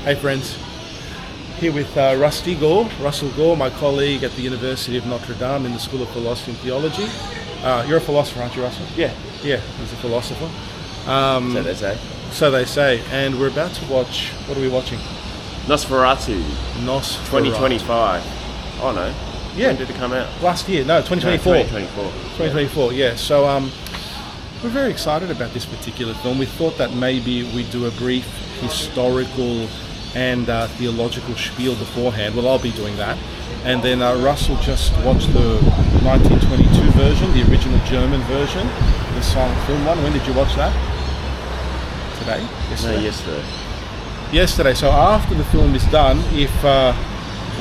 Hey friends, here with Russell Gore, my colleague at the University of Notre Dame in the School of Philosophy and Theology. You're a philosopher, aren't you, Russell? Yeah, he's a philosopher. So they say. So they say, and we're about to watch, what are we watching? Nosferatu. 2025. Oh no. Yeah. When did it come out? Last year, no, 2024. No, 2024. Yeah. So we're very excited about this particular film. We thought that maybe we'd do a brief historical and theological spiel beforehand. Well, I'll be doing that. And then Russell just watched the 1922 version, the original German version, the silent film one. When did you watch that? Today? Yesterday? No, yesterday. Yesterday. So after the film is done, if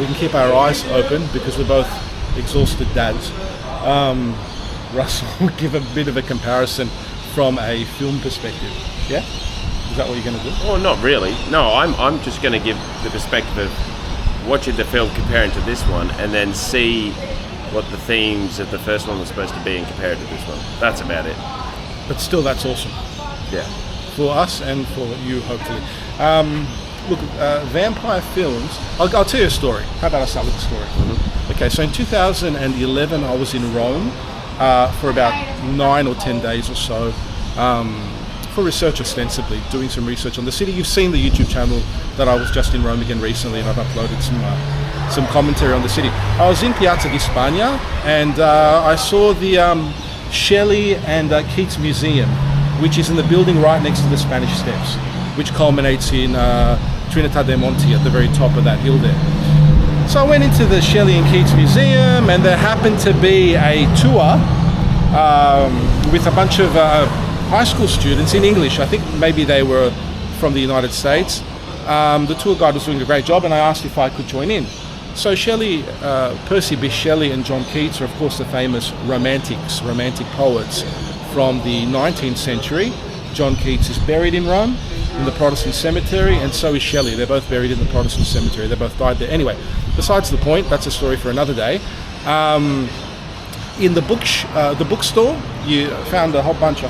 we can keep our eyes open, because we're both exhausted dads, Russell will give a bit of a comparison from a film perspective. Yeah? Is that what you're going to do? Well, not really. No, I'm just going to give the perspective of watching the film comparing to this one, and then see what the themes of the first one was supposed to be and compare it to this one. That's about it. But still, that's awesome. Yeah. For us and for you, hopefully. Look, vampire films, I'll tell you a story. How about I start with the story? Mm-hmm. Okay, so in 2011, I was in Rome for about 9 or 10 days or so, for research ostensibly, doing some research on the city. You've seen the YouTube channel that I was just in Rome again recently, and I've uploaded some commentary on the city. I was in Piazza di Spagna, and I saw the Shelley and Keats Museum, which is in the building right next to the Spanish Steps, which culminates in Trinità dei Monti at the very top of that hill there. So I went into the Shelley and Keats Museum, and there happened to be a tour with a bunch of high school students in English. I think maybe they were from the United States. The tour guide was doing a great job, and I asked if I could join in. So Shelley, Percy Bysshe Shelley and John Keats are of course the famous romantic poets from the 19th century. John Keats is buried in Rome in the Protestant cemetery, and so is Shelley. They're both buried in the Protestant cemetery. They both died there. Anyway, besides the point, that's a story for another day. In the bookstore, I found a whole bunch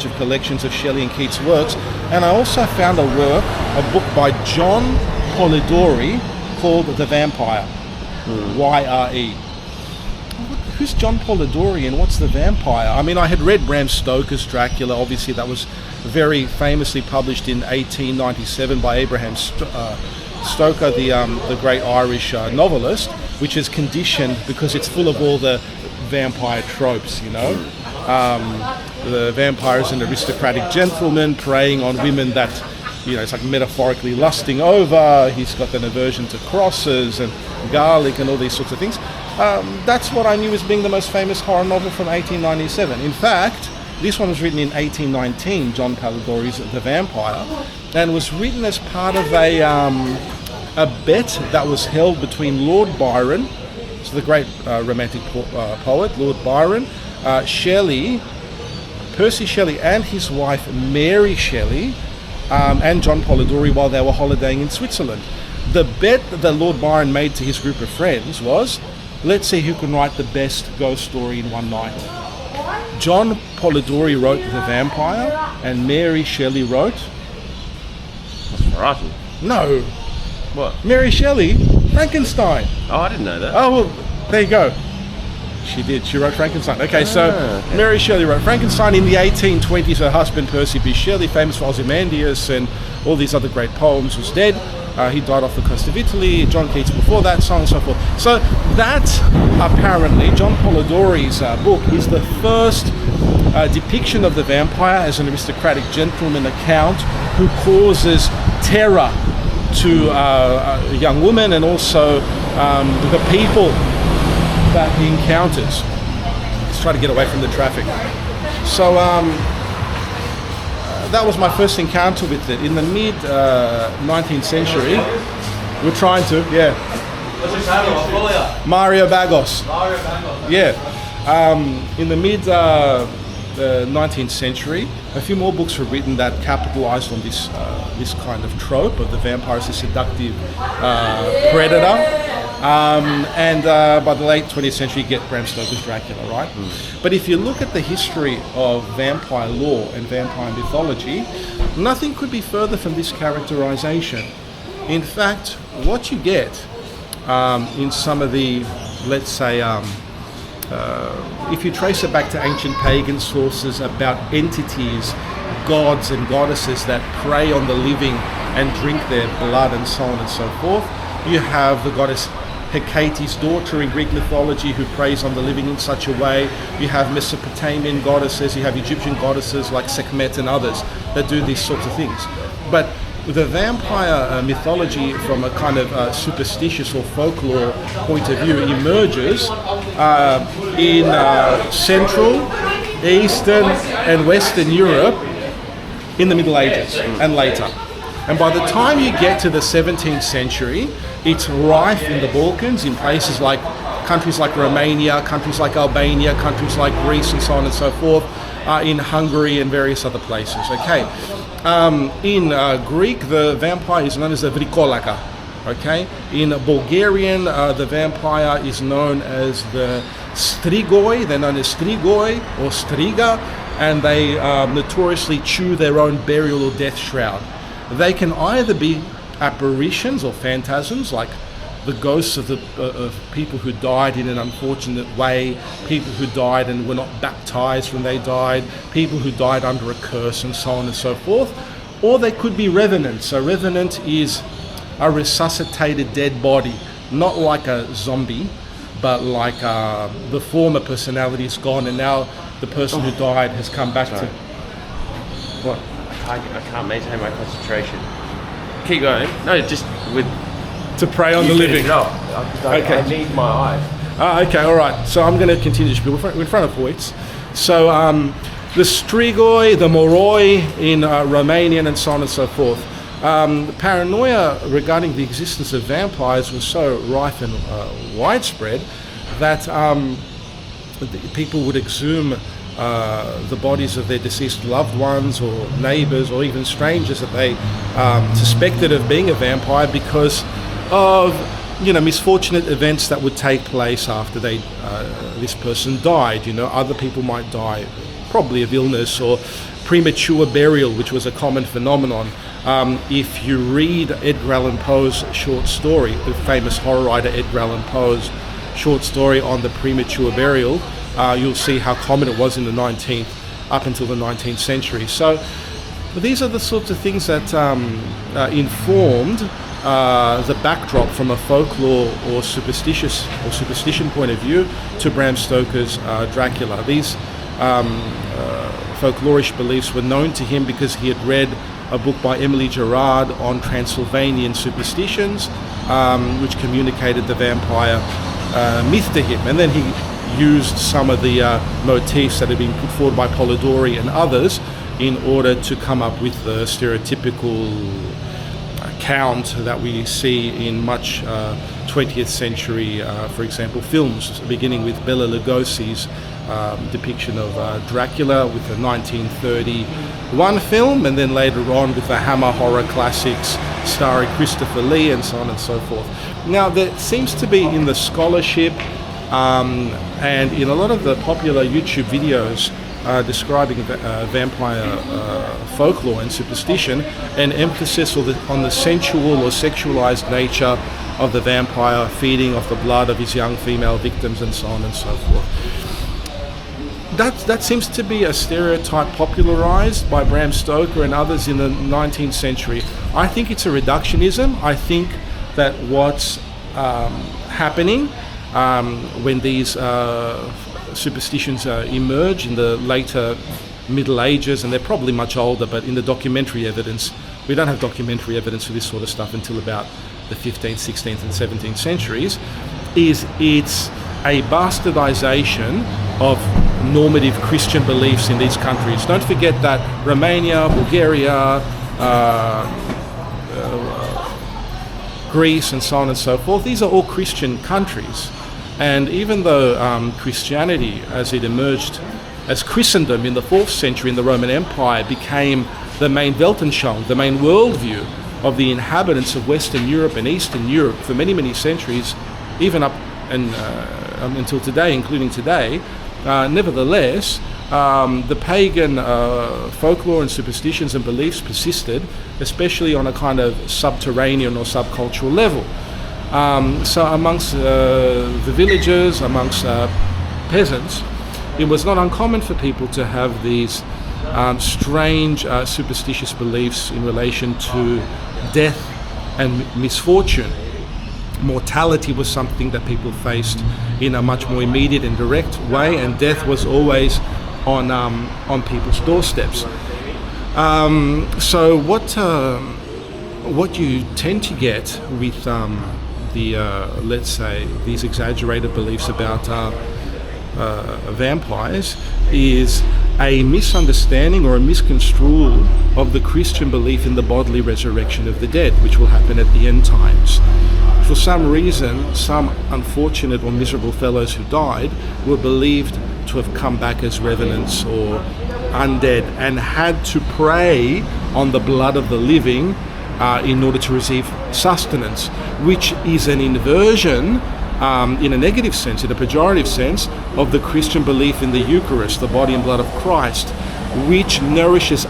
of collections of Shelley and Keats' works, and I also found a book by John Polidori called The Vampire. Y-R-E. Who's John Polidori and what's The Vampire? I mean, I had read Bram Stoker's Dracula. Obviously, that was very famously published in 1897 by Abraham Stoker, the great Irish novelist, which is conditioned because it's full of all the vampire tropes, you know. The vampire is an aristocratic gentleman preying on women that, you know, it's like metaphorically lusting over. He's got an aversion to crosses and garlic and all these sorts of things. That's what I knew as being the most famous horror novel from 1897. In fact, this one was written in 1819, John Polidori's The Vampire, and was written as part of a bet that was held between Lord Byron, so the great romantic poet, Lord Byron, Shelley, Percy Shelley and his wife Mary Shelley, and John Polidori while they were holidaying in Switzerland. The bet that Lord Byron made to his group of friends was, let's see who can write the best ghost story in one night. John Polidori wrote The Vampire, and Mary Shelley wrote... Nosferatu. No. What? Mary Shelley, Frankenstein. Oh, I didn't know that. Oh, well, there you go. She did. She wrote Frankenstein. Okay, okay. Mary Shelley wrote Frankenstein in the 1820s. Her husband, Percy Bysshe Shelley, famous for Ozymandias and all these other great poems, was dead. He died off the coast of Italy. John Keats before that, so on and so forth. So that, apparently, John Polidori's book is the first depiction of the vampire as an aristocratic gentleman account who causes terror to a young woman and also the people that he encounters. Let's try to get away from the traffic. So that was my first encounter with it. In the mid 19th century, we're trying to, Mario Baghos. Yeah. In the mid 19th century, a few more books were written that capitalized on this kind of trope of the vampire as a seductive predator. And by the late 20th century, you get Bram Stoker's Dracula, right? But if you look at the history of vampire lore and vampire mythology, nothing could be further from this characterization. In fact, what you get in some of the, let's say, if you trace it back to ancient pagan sources about entities, gods and goddesses that prey on the living and drink their blood and so on and so forth, you have the goddess Hecate's daughter in Greek mythology who preys on the living in such a way. You have Mesopotamian goddesses, you have Egyptian goddesses like Sekhmet and others that do these sorts of things. But the vampire mythology from a kind of superstitious or folklore point of view emerges in Central, Eastern and Western Europe in the Middle Ages and later. And by the time you get to the 17th century, it's rife in the Balkans, in places like countries like Romania, countries like Albania, countries like Greece and so on and so forth, in Hungary and various other places. Okay, in Greek, the vampire is known as the vrikolaka. Okay, in Bulgarian, the vampire is known as the strigoi. They're known as strigoi or striga, and they notoriously chew their own burial or death shroud. They can either be apparitions or phantasms, like the ghosts of people who died in an unfortunate way, people who died and were not baptized when they died, people who died under a curse, and so on and so forth. Or they could be revenants. A revenant is a resuscitated dead body, not like a zombie, but like the former personality is gone and now the person who died has come back to... What? I can't maintain my concentration. Keep going. No, just with... To prey on the living. No, okay. I need my eyes. Okay, all right. So I'm going to continue to speak in front of Voights. So the strigoi, the moroi in Romanian and so on and so forth. Paranoia regarding the existence of vampires was so rife and widespread that people would exhume the bodies of their deceased loved ones or neighbours or even strangers that they suspected of being a vampire because of misfortunate events that would take place after this person died. Other people might die probably of illness or premature burial, which was a common phenomenon. If you read Edgar Allan Poe's short story, the famous horror writer Edgar Allan Poe's short story on the premature burial, you'll see how common it was in the 19th up until the 19th century. So these are the sorts of things that informed the backdrop from a folklore or superstition point of view to Bram Stoker's Dracula. These folklorish beliefs were known to him because he had read a book by Emily Gerard on Transylvanian superstitions, which communicated the vampire myth to him. And then he used some of the motifs that had been put forward by Polidori and others in order to come up with the stereotypical account that we see in much 20th century, for example, films, beginning with Bela Lugosi's depiction of Dracula with the 1931 film, and then later on with the Hammer horror classics starring Christopher Lee and so on and so forth. Now, there seems to be in the scholarship and in a lot of the popular YouTube videos describing vampire folklore and superstition, an emphasis on the sensual or sexualized nature of the vampire feeding off the blood of his young female victims and so on and so forth. That seems to be a stereotype popularized by Bram Stoker and others in the 19th century. I think it's a reductionism. I think that what's happening when these superstitions emerge in the later Middle Ages, and they're probably much older, but in the documentary evidence, we don't have documentary evidence for this sort of stuff until about the 15th, 16th and 17th centuries, is it's a bastardization of normative Christian beliefs in these countries. Don't forget that Romania, Bulgaria, Greece and so on and so forth, these are all Christian countries. And even though Christianity, as it emerged as Christendom in the 4th century in the Roman Empire, became the main Weltanschauung, the main worldview of the inhabitants of Western Europe and Eastern Europe for many, many centuries, even up and until today, including today, nevertheless, the pagan folklore and superstitions and beliefs persisted, especially on a kind of subterranean or subcultural level. So amongst the villagers, amongst peasants, it was not uncommon for people to have these strange superstitious beliefs in relation to death and misfortune. Mortality was something that people faced in a much more immediate and direct way, and death was always on people's doorsteps. So what you tend to get with let's say these exaggerated beliefs about vampires is a misunderstanding or a misconstrual of the Christian belief in the bodily resurrection of the dead, which will happen at the end times. For some reason, some unfortunate or miserable fellows who died were believed to have come back as revenants or undead and had to prey on the blood of the living in order to receive sustenance, which is an inversion in a negative sense, in a pejorative sense, of the Christian belief in the Eucharist, the body and blood of Christ, which nourishes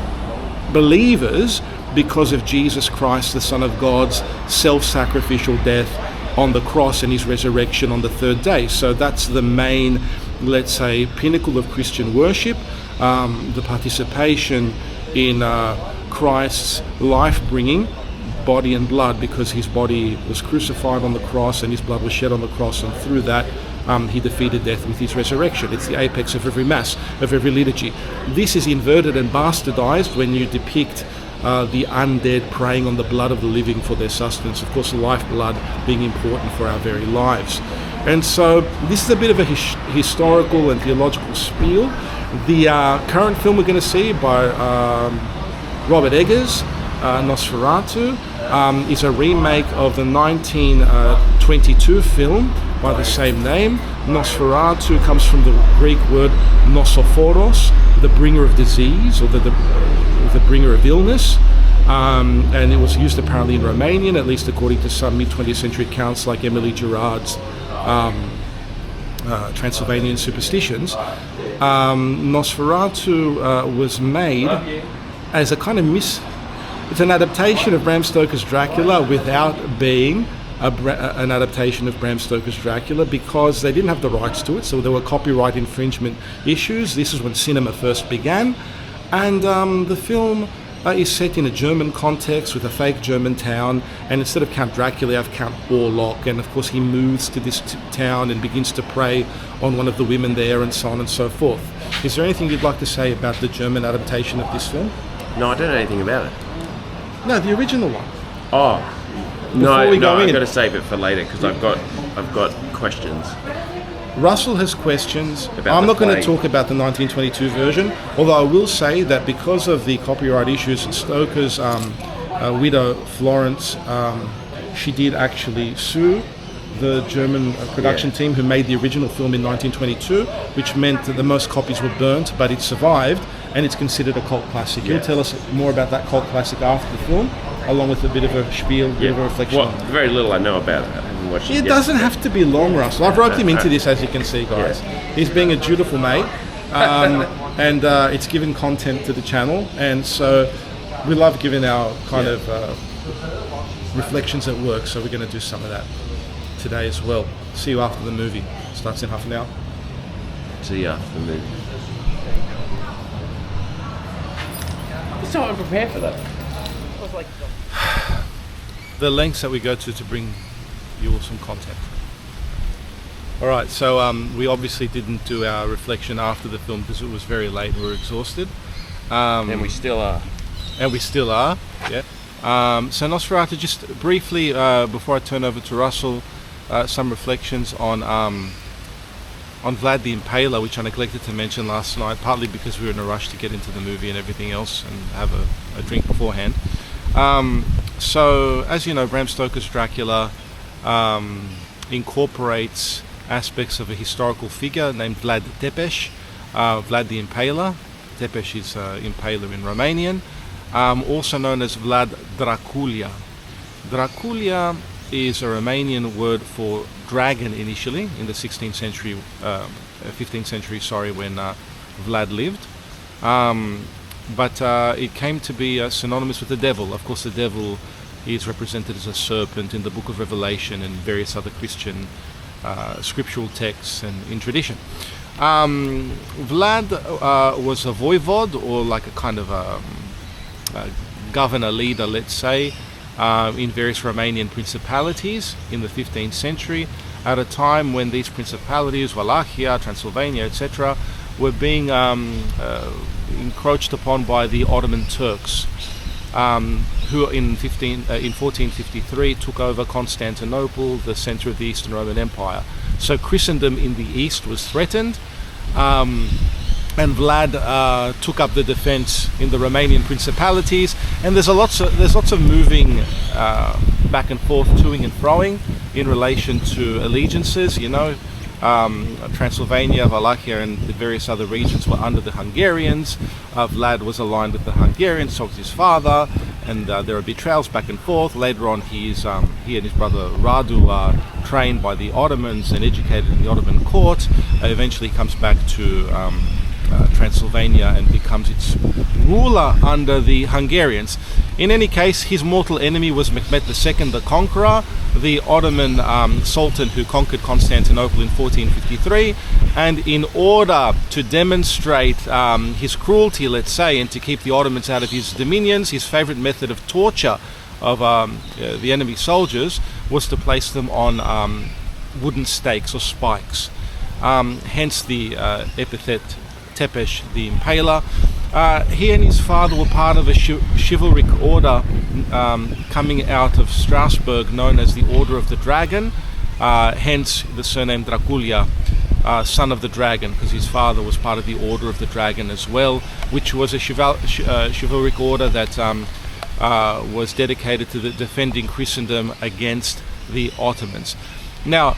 believers because of Jesus Christ, the Son of God's self-sacrificial death on the cross and his resurrection on the third day. So that's the main, let's say, pinnacle of Christian worship, the participation in Christ's life-bringing body and blood, because his body was crucified on the cross and his blood was shed on the cross, and through that he defeated death with his resurrection. It's the apex of every mass, of every liturgy. This is inverted and bastardized when you depict the undead preying on the blood of the living for their sustenance, of course the lifeblood being important for our very lives. And so this is a bit of a historical and theological spiel. The current film we're going to see by Robert Eggers, Nosferatu, is a remake of the 1922 film by the same name. Nosferatu comes from the Greek word nosophoros, the bringer of disease, or the bringer of illness, and it was used apparently in Romanian, at least according to some mid-20th century accounts like Emily Gerard's Transylvanian Superstitions. Nosferatu was made as a kind of it's an adaptation of Bram Stoker's Dracula without being an adaptation of Bram Stoker's Dracula, because they didn't have the rights to it, so there were copyright infringement issues. This is when cinema first began, and the film is set in a German context with a fake German town, and instead of Count Dracula, you have Count Orlok, and of course he moves to this town and begins to prey on one of the women there, and so on and so forth. Is there anything you'd like to say about the German adaptation of this film? No, I don't know anything about it. No, the original one. Oh, I've got to save it for later because I've got questions. Russell has questions. About I'm not going to plague. talk about the 1922 version, although I will say that because of the copyright issues, Stoker's widow, Florence, she did actually sue the German production team who made the original film in 1922, which meant that the most copies were burnt, but it survived, and it's considered a cult classic. Yeah. You'll tell us more about that cult classic after the film, along with a bit of a spiel, a bit of a reflection Well, on it. very little I know about it. I haven't watched it It yet. doesn't have to be long, Russell. I've roped him into this, as you can see, guys. He's being a dutiful mate, and it's given content to the channel, and so we love giving our kind of reflections at work, so we're going to do some of that today as well. See you after the movie. Starts in half an hour. See you after the movie. I'm so unprepared for that. I was like, The lengths that we go to bring you all some content. All right, so we obviously didn't do our reflection after the film because it was very late and we were exhausted. And we still are. And we still are, yeah. So Nosferatu, just briefly, before I turn over to Russell, some reflections on Vlad the Impaler, which I neglected to mention last night, partly because we were in a rush to get into the movie and everything else and have a drink beforehand. So, as you know, Bram Stoker's Dracula incorporates aspects of a historical figure named Vlad Tepes, Vlad the Impaler. Tepes is Impaler in Romanian, also known as Vlad Dracula. Dracula is a Romanian word for dragon initially in the 16th century, 15th century, when Vlad lived. But it came to be synonymous with the devil. Of course, the devil is represented as a serpent in the Book of Revelation and various other Christian scriptural texts and in tradition. Vlad was a voivod, or like a kind of a governor leader, let's say, in various Romanian principalities in the 15th century, at a time when these principalities, Wallachia, Transylvania, etc., were being encroached upon by the Ottoman Turks, who in 1453 took over Constantinople, the center of the Eastern Roman Empire. So Christendom in the east was threatened, and Vlad took up the defense in the Romanian principalities. And there's lots of moving back and forth, toing and froing in relation to allegiances. Transylvania, Wallachia, and the various other regions were under the Hungarians. Vlad was aligned with the Hungarians, so was his father, and there are betrayals back and forth. Later on, he and his brother Radu are trained by the Ottomans and educated in the Ottoman court. Eventually comes back to Transylvania and becomes its ruler under the Hungarians. In any case, his mortal enemy was Mehmed II, the Conqueror, the Ottoman Sultan who conquered Constantinople in 1453, and in order to demonstrate his cruelty, let's say, and to keep the Ottomans out of his dominions, his favorite method of torture of the enemy soldiers was to place them on wooden stakes or spikes. Hence the epithet Tepesh the Impaler. He and his father were part of a chivalric order coming out of Strasbourg known as the Order of the Dragon, hence the surname Dracula, son of the dragon, because his father was part of the Order of the Dragon as well, which was a chivalric order that was dedicated to defending Christendom against the Ottomans. Now,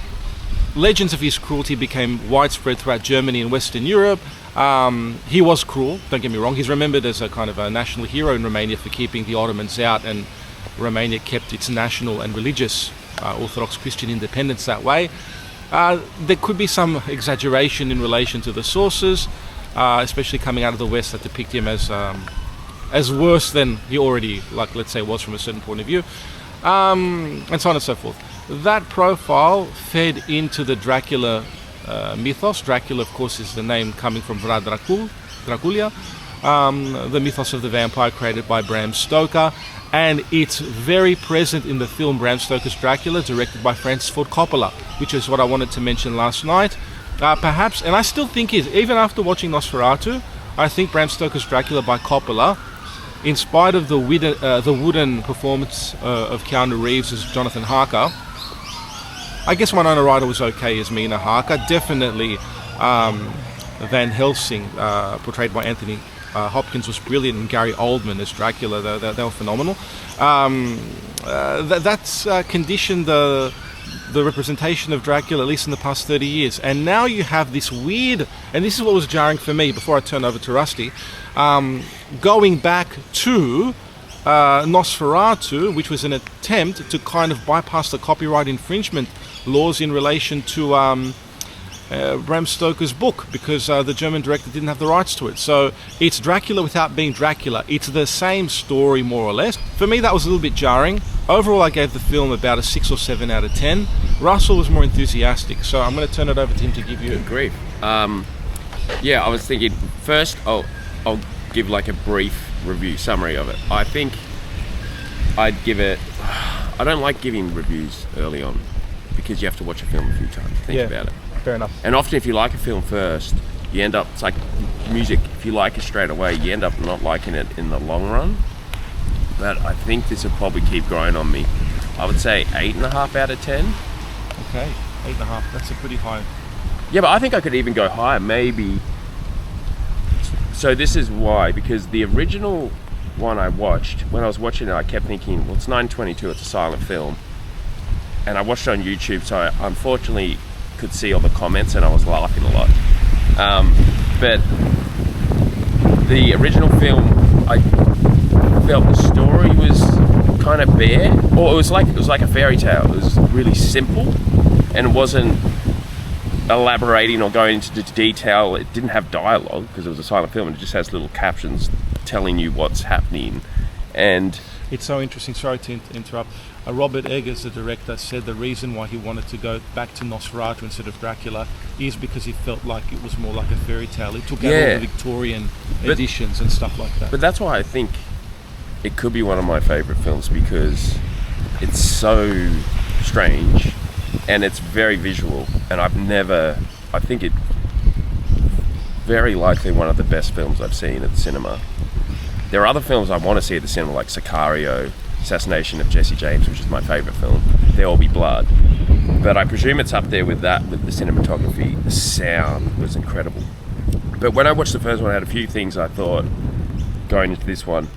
legends of his cruelty became widespread throughout Germany and Western Europe. He was cruel, don't get me wrong. He's remembered as a kind of a national hero in Romania for keeping the Ottomans out, and Romania kept its national and religious Orthodox Christian independence that way. There could be some exaggeration in relation to the sources, especially coming out of the West, that depict him as worse than he already, like, let's say, was from a certain point of view, and so on and so forth. That profile fed into the Dracula mythos. Dracula, of course, is the name coming from Vlad Dracula, the mythos of the vampire created by Bram Stoker, and it's very present in the film Bram Stoker's Dracula, directed by Francis Ford Coppola, which is what I wanted to mention last night. Perhaps, and I still think is, even after watching Nosferatu, I think Bram Stoker's Dracula by Coppola, in spite of the wooden performance of Keanu Reeves as Jonathan Harker, I guess Winona Ryder was okay as Mina Harker. Definitely Van Helsing, portrayed by Anthony Hopkins, was brilliant, and Gary Oldman as Dracula, they were phenomenal. That's conditioned the representation of Dracula, at least in the past 30 years. And now you have this weird, and this is what was jarring for me before I turn over to Rusty, going back to Nosferatu, which was an attempt to kind of bypass the copyright infringement laws in relation to Bram Stoker's book, because the German director didn't have the rights to it. So it's Dracula without being Dracula. It's the same story, more or less. For me, that was a little bit jarring. Overall, I gave the film about a 6 or 7 out of 10. Russell was more enthusiastic, so I'm going to turn it over to him to give you... Grief. Yeah, I was thinking, first I'll give like a brief review summary of it. I think I'd give it... I don't like giving reviews early on, because you have to watch a film a few times to think about it. Fair enough. And often if you like a film first, you end up, it's like music, if you like it straight away, you end up not liking it in the long run. But I think this will probably keep growing on me. I would say 8.5 out of 10. Okay, 8.5, that's a pretty high. Yeah, but I think I could even go higher, maybe. So this is why, because the original one I watched, when I was watching it, I kept thinking, well, it's 9:22, it's a silent film. And I watched it on YouTube, so I unfortunately could see all the comments, and I was laughing a lot. But the original film, I felt the story was kind of bare, or it was like a fairy tale. It was really simple, and it wasn't elaborating or going into detail. It didn't have dialogue because it was a silent film, and it just has little captions telling you what's happening. And it's so interesting. Sorry to interrupt. Robert Eggers, the director, said the reason why he wanted to go back to Nosferatu instead of Dracula is because he felt like it was more like a fairy tale. It took out all the Victorian editions and stuff like that. But that's why I think it could be one of my favourite films, because it's so strange and it's very visual, and I think it very likely one of the best films I've seen at the cinema. There are other films I want to see at the cinema, like Sicario, Assassination of Jesse James, which is my favourite film. There Will Be Blood. But I presume it's up there with that, with the cinematography. The sound was incredible. But when I watched the first one, I had a few things I thought, going into this one,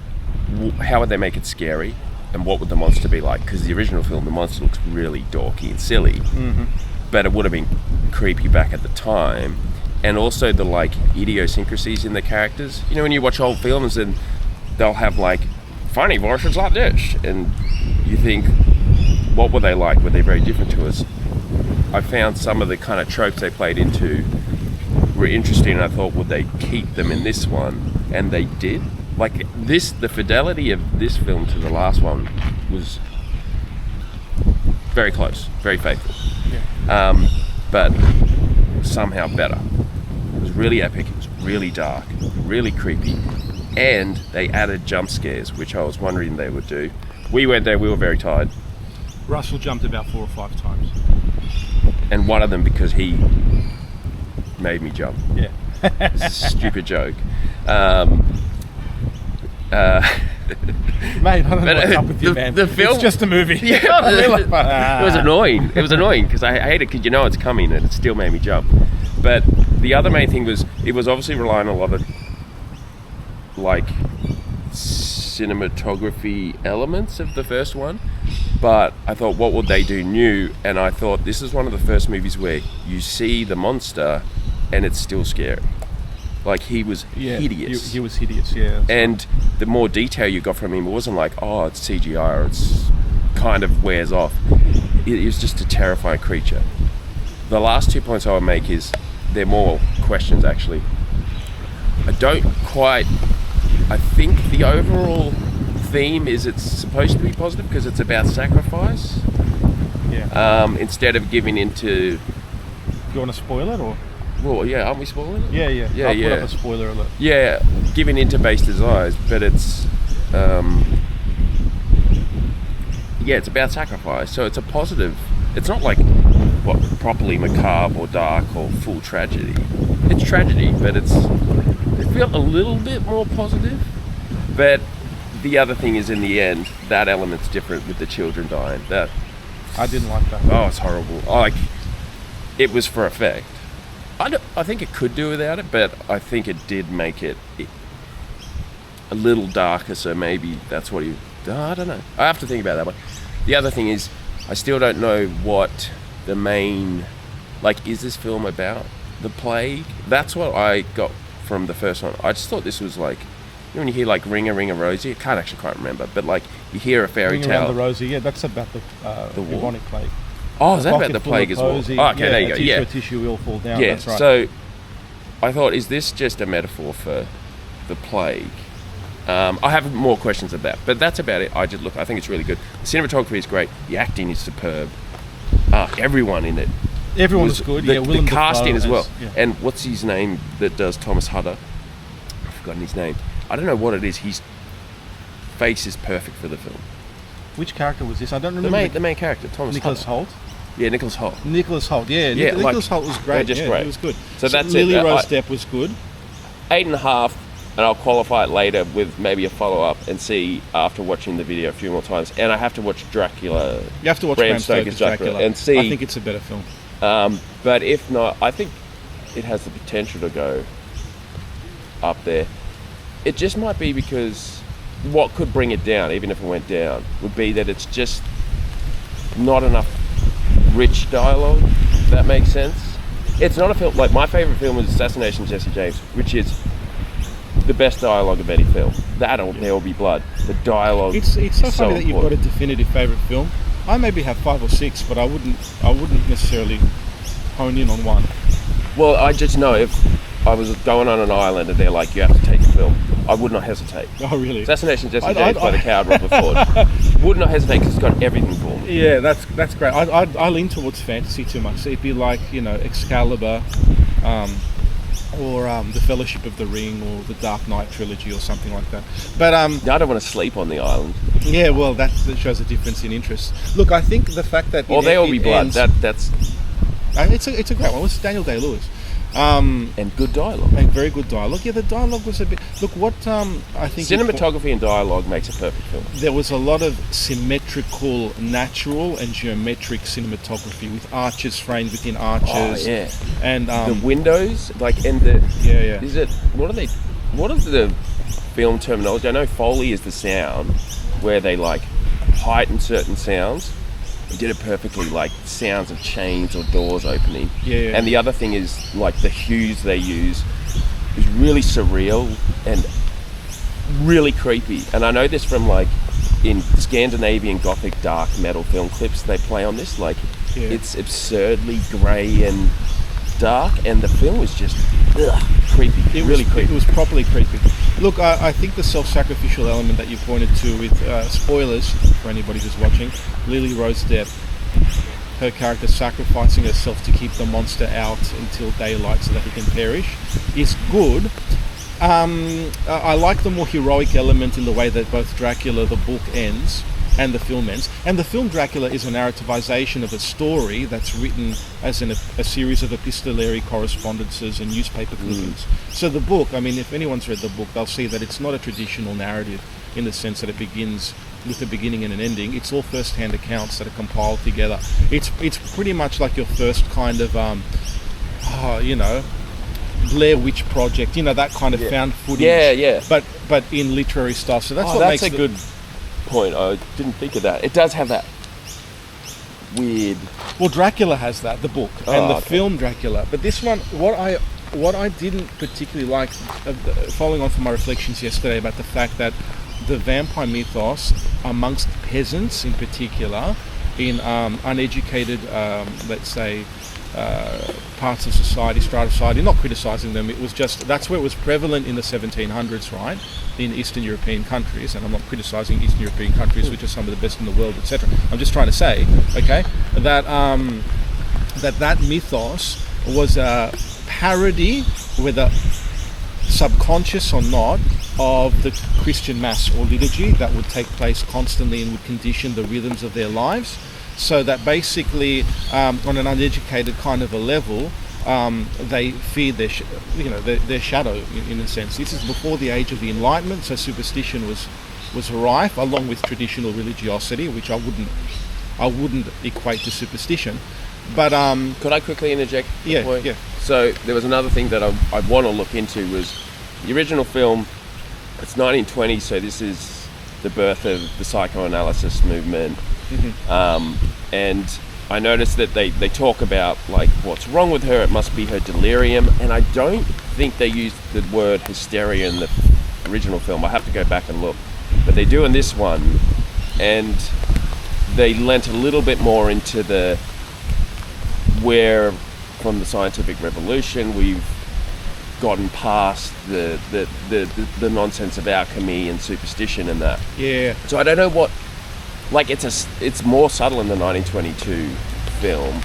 how would they make it scary? And what would the monster be like? Because the original film, the monster looks really dorky and silly. Mm-hmm. But it would have been creepy back at the time. And also the like idiosyncrasies in the characters. You know, when you watch old films and they'll have like funny voices like this, and you think, what were they like? Were they very different to us? I found some of the kind of tropes they played into were interesting, and I thought, would they keep them in this one? And they did. Like this, the fidelity of this film to the last one was very close, very faithful. Yeah. But somehow better. It was really epic, it was really dark, really creepy. And they added jump scares, which I was wondering they would do. We went there, we were very tired. Russell jumped about 4 or 5 times. And one of them because he made me jump. Yeah. It's a stupid joke. Mate, I don't know what's up with you, man. The film, it's just a movie. Yeah, it was annoying. It was annoying because I hate it because you know it's coming, and it still made me jump. But the other main thing was, it was obviously relying on a lot of like cinematography elements of the first one, but I thought, what would they do new? And I thought this is one of the first movies where you see the monster and it's still scary. Like he was hideous. He was hideous, yeah. And the more detail you got from him, it wasn't like, oh, it's CGI or it's kind of wears off. It was just a terrifying creature. The last 2 points I would make is, they're more questions actually. I think the overall theme is it's supposed to be positive because it's about sacrifice. Yeah. Instead of giving into... Do you want to spoil it or...? Well, yeah, aren't we spoiling it? Yeah. I'll put up a spoiler alert. Yeah, giving into base desires, but it's... it's about sacrifice, so it's a positive. It's not like, properly macabre or dark or full tragedy. It's tragedy, but it feels a little bit more positive. But the other thing is, in the end, that element's different with the children dying. That I didn't like that. Oh, it's horrible. It was for effect. I think it could do without it, but I think it did make it a little darker, so maybe that's what I don't know. I have to think about that one. The other thing is, I still don't know what the main... is this film about the plague? That's what I got from the first one. I just thought this was like... You know when you hear Ring a Ring a Rosie? I can't actually quite remember, but you hear a fairy tale. Ring Around the Rosie, yeah, that's about the bubonic plague. Oh, is that about the plague as well? Oh, okay, there you go. A tissue will fall down, yeah, that's right. So I thought, is this just a metaphor for the plague? I have more questions of that, but that's about it. I think it's really good. The cinematography is great. The acting is superb. Everyone in it. Everyone was good. The casting as well. Yeah. And what's his name that does Thomas Hutter? I've forgotten his name. I don't know what it is. His face is perfect for the film. Which character was this? I don't remember. The main character, Thomas Nicholas Hutter. Holt? Yeah, Nicholas Holt. Nicholas Holt, Nicholas Holt was great. Just great. He was good. So that's Lily it. Rose Depp was good. 8.5, and I'll qualify it later with maybe a follow-up and see after watching the video a few more times. And I have to watch Dracula. You have to watch Bram Stoker's Dracula and see. I think it's a better film. But if not, I think it has the potential to go up there. It just might be because what could bring it down, even if it went down, would be that it's just not enough rich dialogue, if that makes sense. It's not a film, my favourite film was Assassination of Jesse James, which is the best dialogue of any film. That or There Will Be Blood. The dialogue It's so funny that you've got a important. definitive favourite film. I maybe have 5 or 6, but I wouldn't necessarily hone in on one? Well, I just know if I was going on an island and they're like, you have to take a film, I would not hesitate. Oh, really? Assassination Jesse James by the coward Robert Ford. Would not hesitate because it's got everything for me. Yeah, that's great. I lean towards fantasy too much. So it'd be like, Excalibur, or the Fellowship of the Ring, or the Dark Knight trilogy, or something like that. But I don't want to sleep on the island. yeah, well, that shows a difference in interest. Look, I think the fact that Or There Will Be Blood. That's it's a great one. It's Daniel Day-Lewis. and good dialogue. And very good dialogue. Yeah, the dialogue was a bit. Look, what I think Cinematography and dialogue makes a perfect film. there was a lot of symmetrical, natural, and geometric cinematography with arches framed within arches. Oh, yeah. And The windows, and the yeah. Is it what is the film terminology? I know Foley is the sound where they heighten certain sounds. They did it perfectly, sounds of chains or doors opening. Yeah. And the other thing is the hues they use is really surreal and really creepy. And I know this from in Scandinavian Gothic dark metal film clips they play on this. It's absurdly grey and dark, and the film is just creepy. Creepy. It was properly creepy. Look, I think the self-sacrificial element that you pointed to with spoilers for anybody who's watching, Lily Rose Depp, her character sacrificing herself to keep the monster out until daylight so that he can perish, is good. I like the more heroic element in the way that both Dracula, the book, ends and the film ends. And the film Dracula is a narrativization of a story that's written as a series of epistolary correspondences and newspaper clippings. So the book, if anyone's read the book, they'll see that it's not a traditional narrative in the sense that it begins with a beginning and an ending. It's all first-hand accounts that are compiled together. It's pretty much like your first kind of, Blair Witch Project, that kind of found footage. Yeah. But in literary style. So that's what that's makes a good point. I didn't think of that. It does have that weird. Well, Dracula has that, the book, and the film Dracula. But this one, what I didn't particularly like, following on from my reflections yesterday about the fact that the vampire mythos amongst peasants in particular, in uneducated, let's say, parts of society, strata of society, not criticising them, it was just, that's where it was prevalent in the 1700s, right, in Eastern European countries, and I'm not criticising Eastern European countries, which are some of the best in the world, etc. I'm just trying to say, okay, that that mythos was a parody, whether subconscious or not, of the Christian Mass or liturgy that would take place constantly and would condition the rhythms of their lives. So that basically, on an uneducated kind of a level, they feared their shadow in a sense. This is before the age of the Enlightenment, so superstition was rife, along with traditional religiosity, which I wouldn't equate to superstition. But could I quickly interject? Yeah. So there was another thing that I want to look into was the original film. It's 1920, so this is the birth of the psychoanalysis movement. And I noticed that they talk about what's wrong with her, it must be her delirium, and I don't think they used the word hysteria in the original film. I have to go back and look, but they do in this one, and they lent a little bit more into where from the scientific revolution we've gotten past the nonsense of alchemy and superstition and that. Yeah. So I don't know what. It's more subtle in the 1922 film,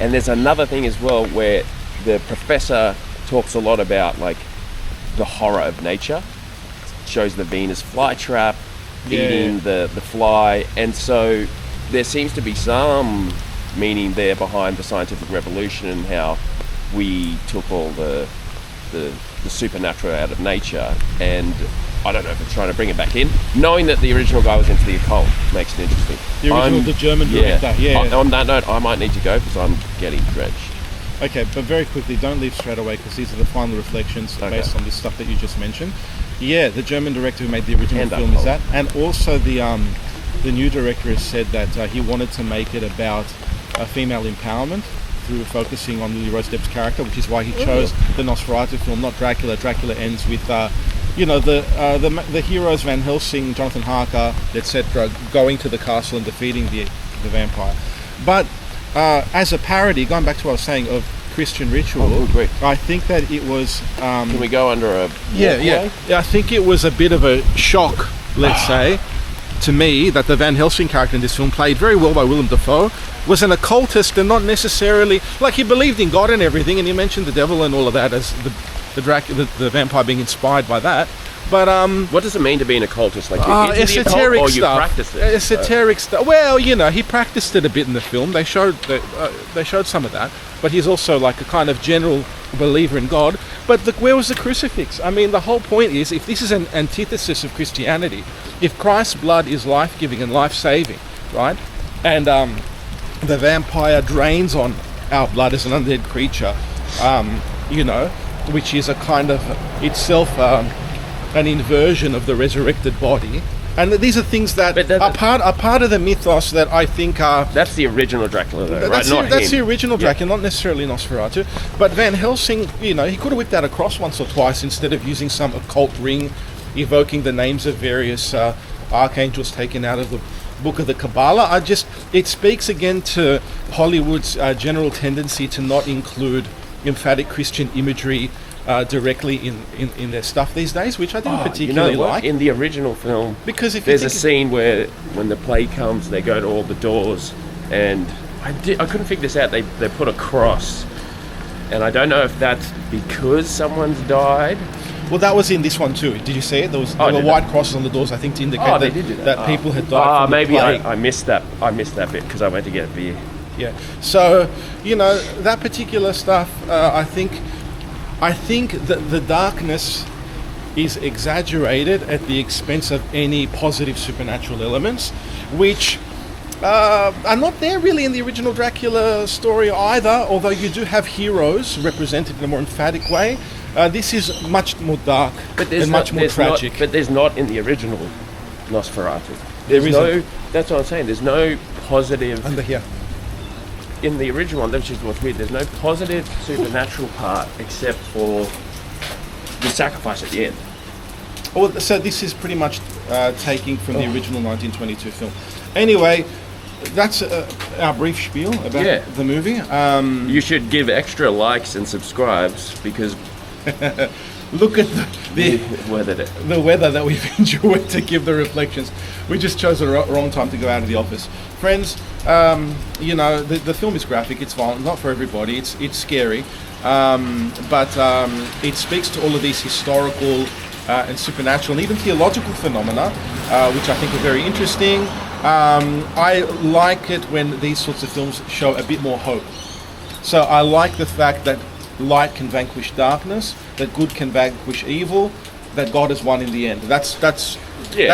and there's another thing as well where the professor talks a lot about the horror of nature. Shows the Venus flytrap eating the fly, and so there seems to be some meaning there behind the scientific revolution and how we took all the supernatural out of nature, and I don't know if it's trying to bring it back in. Knowing that the original guy was into the occult makes it interesting. The German director, On that note, I might need to go because I'm getting drenched. Okay, but very quickly, don't leave straight away because these are the final reflections based on this stuff that you just mentioned. Yeah, the German director who made the original film is that, and also the new director has said that he wanted to make it about female empowerment through focusing on Lily Rose Depp's character, which is why he chose the Nosferatu film, not Dracula. Dracula ends with the heroes Van Helsing, Jonathan Harker, etc., going to the castle and defeating the vampire. But as a parody, going back to what I was saying, of Christian ritual, Oh, great. I think that it was. Can we go under a Yeah. I think it was a bit of a shock, let's say, to me, that the Van Helsing character in this film, played very well by Willem Dafoe, was an occultist and not necessarily like he believed in God and everything, and he mentioned the devil and all of that as the vampire being inspired by that. But What does it mean to be an occultist? Like esoteric or stuff. you practice it? Esoteric stuff. Well, he practiced it a bit in the film. They showed some of that. But he's also like a kind of general believer in God. But where was the crucifix? I mean, the whole point is, if this is an antithesis of Christianity, if Christ's blood is life-giving and life-saving, right, and the vampire drains on our blood as an undead creature, which is a kind of itself an inversion of the resurrected body. And these are things that are part of the mythos that I think are... That's the original Dracula, though, that's right? That's the original Dracula, not necessarily Nosferatu. But Van Helsing, he could have whipped out a cross once or twice instead of using some occult ring, evoking the names of various archangels taken out of the Book of the Kabbalah. It speaks again to Hollywood's general tendency to not include emphatic Christian imagery directly in their stuff these days, which I didn't particularly like. In the original film, because if there's a scene where when the plague comes, they go to all the doors, and I couldn't figure this out. They put a cross, and I don't know if that's because someone's died. Well, that was in this one too. Did you see it? There were white crosses on the doors, I think, to indicate they did do that people had died from maybe the plague. I missed that. I missed that bit because I went to get a beer. Yeah. So that particular stuff, I think that the darkness is exaggerated at the expense of any positive supernatural elements, which are not there really in the original Dracula story either, although you do have heroes represented in a more emphatic way. This is much more dark and much more tragic. But there's not in the original Nosferatu. That's what I'm saying. There's no positive... Under here. In the original one, that's just what's weird. There's no positive supernatural part except for the sacrifice at the end. Well, so this is pretty much taking from the original 1922 film. Anyway, that's our brief spiel about the movie. You should give extra likes and subscribes because look at the weather that we've enjoyed to give the reflections. We just chose the wrong time to go out of the office. Friends, the film is graphic, it's violent, not for everybody, it's scary, but it speaks to all of these historical and supernatural and even theological phenomena, which I think are very interesting. I like it when these sorts of films show a bit more hope. So I like the fact that light can vanquish darkness, that good can vanquish evil, that God is one in the end. That's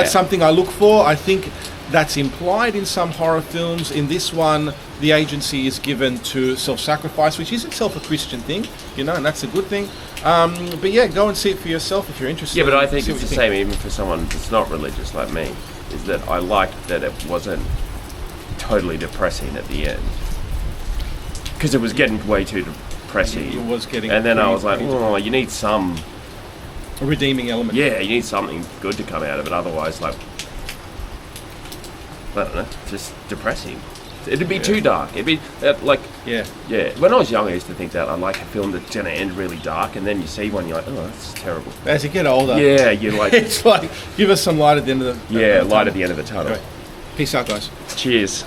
something I look for. I think that's implied in some horror films. In this one, the agency is given to self-sacrifice, which is itself a Christian thing, and that's a good thing. But yeah, go and see it for yourself if you're interested. Yeah, but I think it's the same even for someone that's not religious like me, is that I liked that it wasn't totally depressing at the end. Because it was getting way too depressing. It was getting... And then I was like, you need a redeeming element. Yeah, you need something good to come out of it, otherwise, I don't know, just depressing. It'd be too dark. It'd be Yeah. When I was young, I used to think that I like a film that's going to end really dark, and then you see one, you're like, oh, that's terrible. As you get older, you're like, it's like, give us some light at the end of the light at the end of the tunnel. Great. Peace out, guys. Cheers.